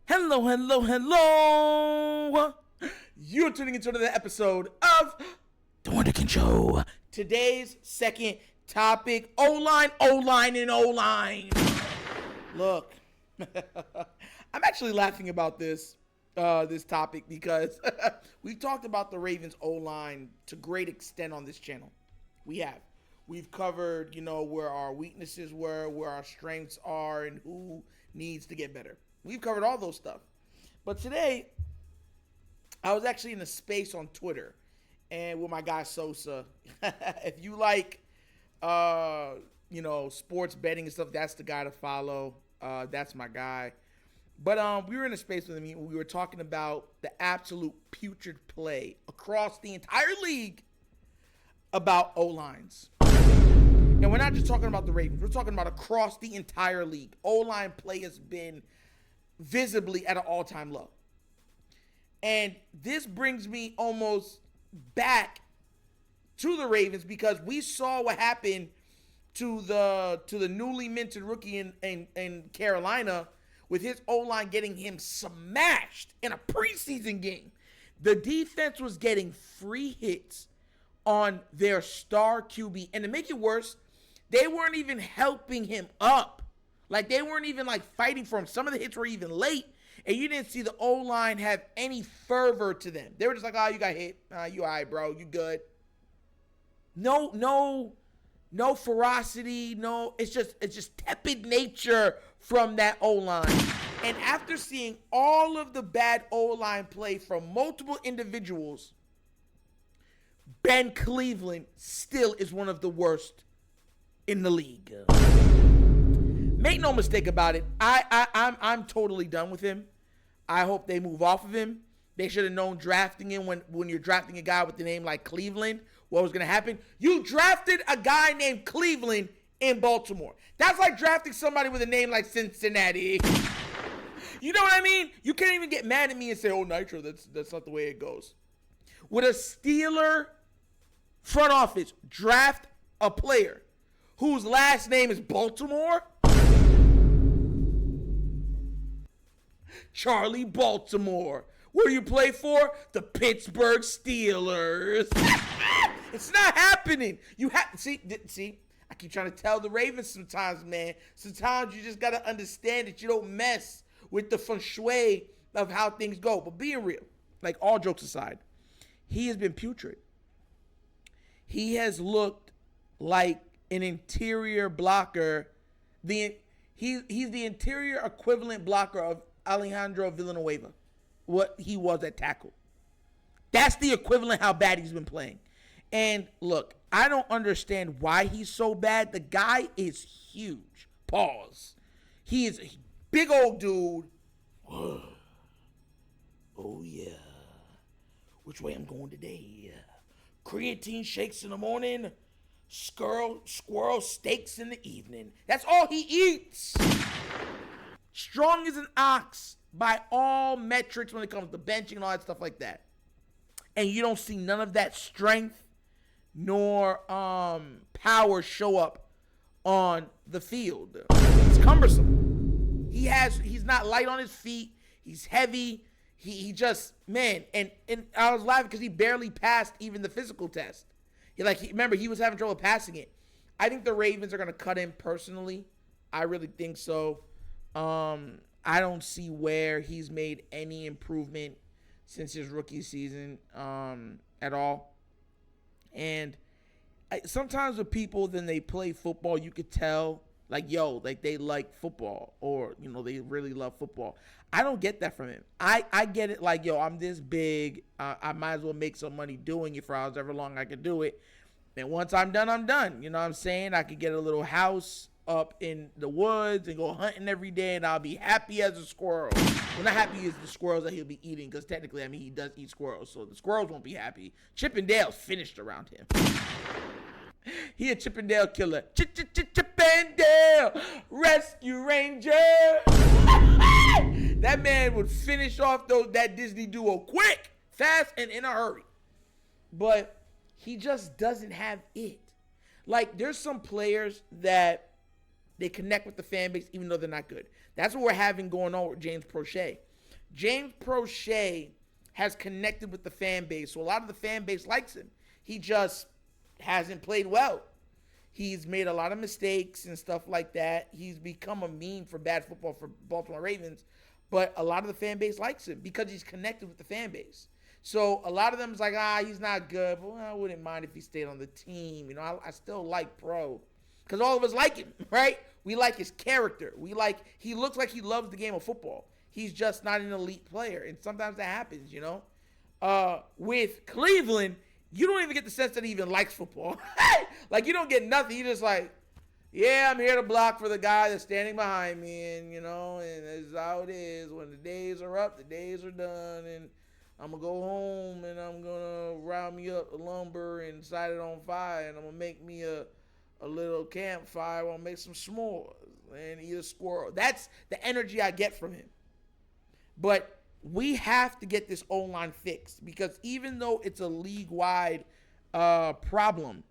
Hello, hello, hello. You're tuning into another episode of The Wunderkind Show. Today's second topic, O-line, O-line, and O-line. Look, I'm actually laughing about this topic because we've talked about the Ravens O-line to great extent on this channel. We have. We've covered, where our weaknesses were, where our strengths are, and who needs to get better. We've covered all those stuff. But today, I was actually in a space on Twitter and with my guy Sosa. If you like, sports betting and stuff, that's the guy to follow. That's my guy. But we were in a space with him. We were talking about the absolute putrid play across the entire league about O-lines. And we're not just talking about the Ravens. We're talking about across the entire league. O-line play has been visibly at an all-time low. And this brings me almost back to the Ravens because we saw what happened to the newly minted rookie in Carolina with his O-line getting him smashed in a preseason game. The defense was getting free hits on their star QB. And to make it worse, they weren't even helping him up. Like, they weren't even, fighting for him. Some of the hits were even late, and you didn't see the O-line have any fervor to them. They were just like, oh, you got hit. You all right, bro. You good. No ferocity. No, it's just tepid nature from that O-line. And after seeing all of the bad O-line play from multiple individuals, Ben Cleveland still is one of the worst in the league. Make no mistake about it. I'm totally done with him. I hope they move off of him. They should have known drafting him when you're drafting a guy with a name like Cleveland, what was going to happen. You drafted a guy named Cleveland in Baltimore. That's like drafting somebody with a name like Cincinnati. You know what I mean? You can't even get mad at me and say, oh, Nitro, that's not the way it goes. Would a Steeler front office draft a player whose last name is Baltimore? Charlie Baltimore. What do you play for? The Pittsburgh Steelers. It's not happening. You have see. I keep trying to tell the Ravens sometimes, man. Sometimes you just gotta understand that you don't mess with the feng shui of how things go. But being real, like all jokes aside, he has been putrid. He has looked like an interior blocker. He's the interior equivalent blocker of Alejandro Villanueva, what he was at tackle. That's the equivalent how bad he's been playing. And look, I don't understand why he's so bad. The guy is huge. Pause. He is a big old dude. Oh, yeah. Which way I'm going today? Creatine shakes in the morning. Squirrel steaks in the evening. That's all he eats. Strong as an ox by all metrics when it comes to benching and all that stuff like that. And you don't see none of that strength nor power show up on the field. It's cumbersome. He's not light on his feet. He's heavy. He just, man, and I was laughing because he barely passed even the physical test. Remember, he was having trouble passing it. I think the Ravens are going to cut him personally. I really think so. I don't see where he's made any improvement since his rookie season at all. And sometimes with people, then they play football, you could tell, they like football or, they really love football. I don't get that from him. I get it I'm this big. I might as well make some money doing it for however long I can do it. And once I'm done, I'm done. You know what I'm saying? I could get a little house up in the woods and go hunting every day, and I'll be happy as a squirrel. Well, not happy as the squirrels that he'll be eating, because technically, he does eat squirrels, so the squirrels won't be happy. Chip and Dale's finished around him. He a Chip and Dale killer. Chip and Dale, Rescue Ranger. That man would finish off that Disney duo quick, fast, and in a hurry. But he just doesn't have it. There's some players that they connect with the fan base even though they're not good. That's what we're having going on with James Prochet. James Prochet has connected with the fan base, so a lot of the fan base likes him. He just hasn't played well. He's made a lot of mistakes and stuff like that. He's become a meme for bad football for Baltimore Ravens, but a lot of the fan base likes him because he's connected with the fan base. So a lot of them is like, he's not good, but I wouldn't mind if he stayed on the team. You know, I still like Pro because all of us like him, right? We like his character. He looks like he loves the game of football. He's just not an elite player, and sometimes that happens, you know. With Cleveland, you don't even get the sense that he even likes football. Like, you don't get nothing. You're just like, yeah, I'm here to block for the guy that's standing behind me, and, you know, and that's how it is. When the days are up, the days are done, and I'm going to go home, and I'm going to round me up the lumber and set it on fire, and I'm going to make me a little campfire. I'm going to make some s'mores and eat a squirrel. That's the energy I get from him. But we have to get this O-line fixed because even though it's a league-wide problem,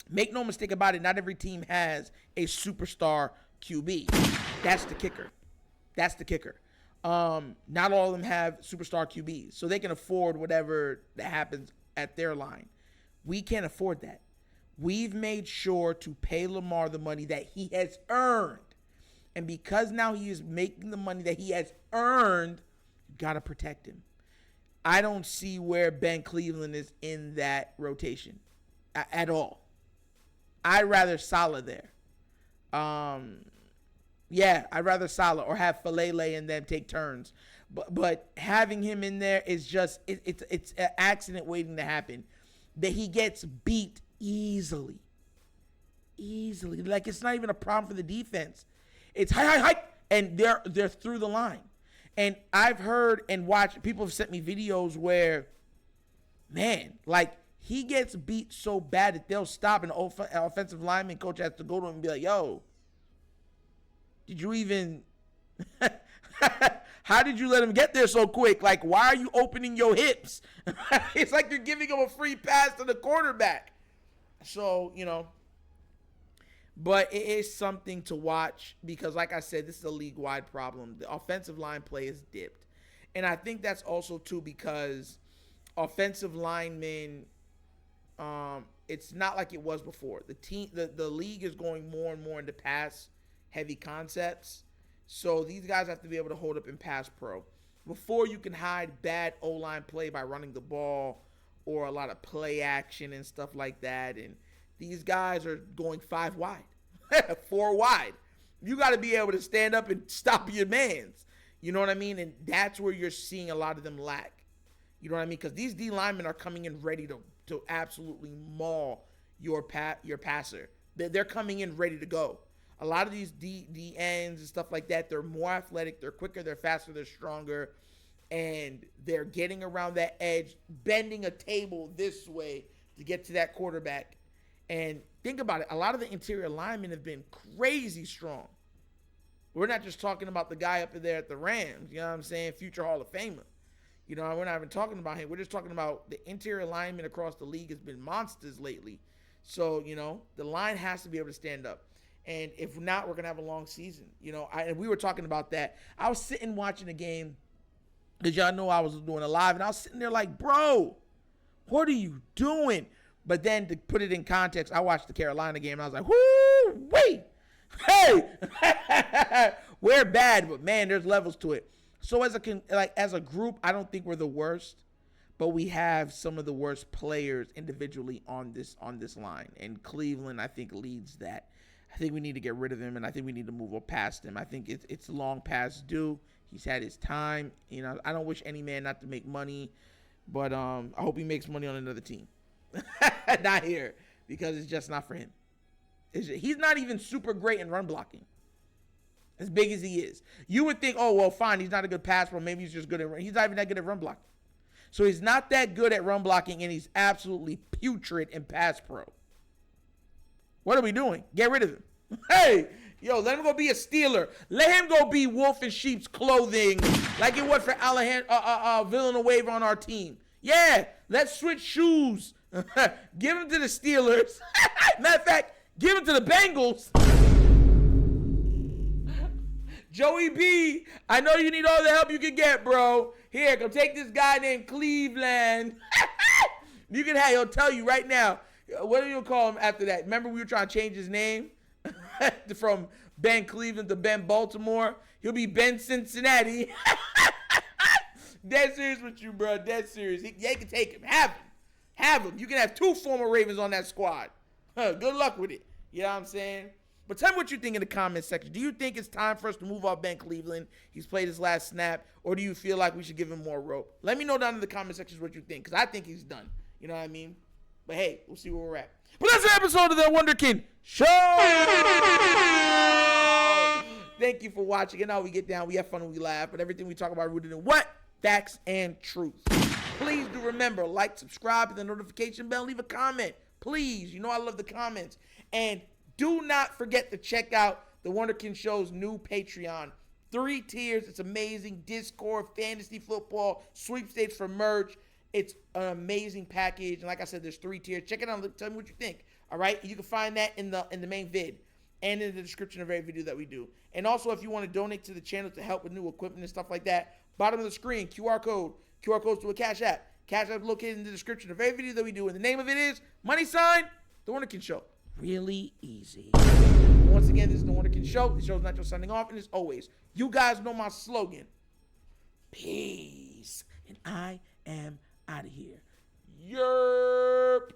make no mistake about it, not every team has a superstar QB. That's the kicker. Not all of them have superstar QBs, so they can afford whatever that happens at their line. We can't afford that. We've made sure to pay Lamar the money that he has earned. And because now he is making the money that he has earned, you got to protect him. I don't see where Ben Cleveland is in that rotation at all. I'd rather Salah there. Yeah, I'd rather Salah or have Falele and them take turns. But having him in there is just, it's an accident waiting to happen. That he gets beat easily. Like, it's not even a problem for the defense. It's high, and they're through the line. And I've heard and watched, people have sent me videos where, man, like, he gets beat so bad that they'll stop an offensive lineman coach has to go to him and be like, yo, did you even, how did you let him get there so quick? Like, why are you opening your hips? It's like you're giving him a free pass to the quarterback. So, you know, but it is something to watch because, like I said, this is a league-wide problem. The offensive line play is dipped. And I think that's also, too, because offensive linemen, it's not like it was before. The league is going more and more into pass-heavy concepts. So these guys have to be able to hold up in pass pro. Before, you can hide bad O-line play by running the ball or a lot of play action and stuff like that. And these guys are going 5 wide, 4 wide. You got to be able to stand up and stop your mans. You know what I mean? And that's where you're seeing a lot of them lack. You know what I mean? Because these D linemen are coming in ready to absolutely maul your passer. They're coming in ready to go. A lot of these D ends and stuff like that, they're more athletic, they're quicker, they're faster, they're stronger, and they're getting around that edge, bending a table this way to get to that quarterback. And think about it. A lot of the interior linemen have been crazy strong. We're not just talking about the guy up there at the Rams, you know what I'm saying, future Hall of Famer. You know, we're not even talking about him. We're just talking about the interior linemen across the league has been monsters lately. So, you know, the line has to be able to stand up. And if not, we're going to have a long season. You know, and we were talking about that. I was sitting watching the game because y'all know I was doing a live, and I was sitting there like, bro, what are you doing? But then to put it in context, I watched the Carolina game, and I was like, whoo, wait, hey, we're bad, but man, there's levels to it. So as a group, I don't think we're the worst, but we have some of the worst players individually on this line, and Cleveland, I think, leads that. I think we need to get rid of him, and I think we need to move past him. I think it's long past due. He's had his time. You know, I don't wish any man not to make money, but I hope he makes money on another team. Not here, because it's just not for him. He's not even super great in run blocking. As big as he is. You would think, oh, well, fine, he's not a good pass pro. Maybe he's just good at run. He's not even that good at run blocking. So he's not that good at run blocking, and he's absolutely putrid in pass pro. What are we doing? Get rid of him. Hey, yo, let him go be a Steeler. Let him go be wolf in sheep's clothing like it was for Villanueva on our team. Yeah, let's switch shoes. Give him to the Steelers. Matter of fact, give him to the Bengals. Joey B, I know you need all the help you can get, bro. Here, go take this guy named Cleveland. You can have, he'll tell you right now. What do you call him after that? Remember we were trying to change his name from Ben Cleveland to Ben Baltimore? He'll be Ben Cincinnati. Dead serious with you, bro. Dead serious. They can take him. Have him. You can have 2 former Ravens on that squad. Good luck with it. You know what I'm saying? But tell me what you think in the comment section. Do you think it's time for us to move off Ben Cleveland? He's played his last snap. Or do you feel like we should give him more rope? Let me know down in the comment section what you think. Because I think he's done. You know what I mean? But hey, we'll see where we're at. But that's an episode of The Wunderkind Show. Thank you for watching. And now we get down. We have fun and we laugh. But everything we talk about rooted in what? Facts and truth. Please do remember, like, subscribe, hit the notification bell, leave a comment. Please. You know I love the comments. And do not forget to check out The Wunderkind Show's new Patreon. 3 tiers. It's amazing. Discord, fantasy football, sweepstakes for merch. It's an amazing package. And like I said, there's 3 tiers. Check it out. Tell me what you think. All right? You can find that in the main vid and in the description of every video that we do. And also, if you want to donate to the channel to help with new equipment and stuff like that, bottom of the screen, QR codes to a Cash App. Cash App located in the description of every video that we do. And the name of it is $, The Wunderkind Show. Really easy. Once again, this is The Wunderkind Show. The show's not just signing off. And as always, you guys know my slogan. Peace. And I am out of here. Yerp.